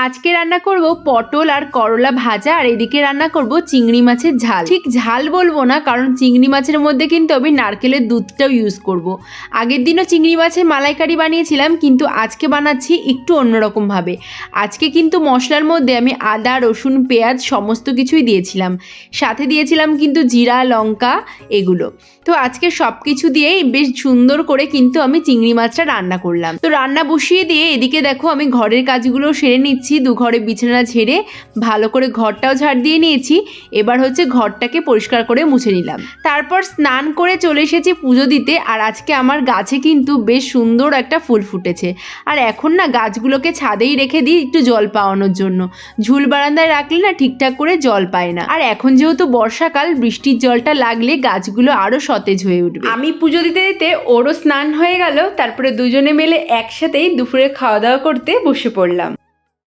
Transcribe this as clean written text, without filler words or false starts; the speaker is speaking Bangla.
আজকে রান্না করব পটল আর করলা ভাজা, আর এদিকে রান্না করব চিংড়ি মাছের ঝাল। ঠিক ঝাল বলবো না, কারণ চিংড়ি মাছের মধ্যে কিন্তু আমি নারকেলের দুধটাও ইউজ করব। আগের দিনও চিংড়ি মাছের মালাইকারি বানিয়েছিলাম, কিন্তু আজকে বানাচ্ছি একটু অন্যরকম ভাবে। আজকে কিন্তু মশলার মধ্যে আমি আদা, রসুন, পেঁয়াজ সমস্ত কিছুই দিয়েছিলাম, সাথে দিয়েছিলাম কিন্তু জিরা, লঙ্কা এগুলো। তো আজকে সব কিছু দিয়েই বেশ সুন্দর করে কিন্তু আমি চিংড়ি মাছটা রান্না করলাম। তো রান্না বসিয়ে দিয়ে এদিকে দেখো আমি ঘরের কাজগুলো সেরে নিচ্ছি। ঘরে বিছানা ঝেড়ে ভালো করে ঘরটাও ঝাড় দিয়ে নিয়েছি। এবার হচ্ছে ঘরটাকে পরিষ্কার করে মুছে নিলাম। তারপর স্নান করে চলে এসেছি পুজো দিতে। আর আজকে আমার গাছে কিন্তু বেশ সুন্দর একটা ফুল ফুটেছে। আর এখন না গাছগুলোকে ছাদেই রেখে দিই একটু জল পাওয়ানোর জন্য। ঝুল বারান্দায় রাখলে না ঠিকঠাক করে জল পায় না। আর এখন যেহেতু বর্ষাকাল, বৃষ্টির জলটা লাগলে গাছগুলো আরো সতেজ হয়ে উঠবে। আমি পুজো দিতে দিতে ওরও স্নান হয়ে গেল। তারপরে দুজনে মিলে একসাথেই দুপুরে খাওয়া দাওয়া করতে বসে পড়লাম।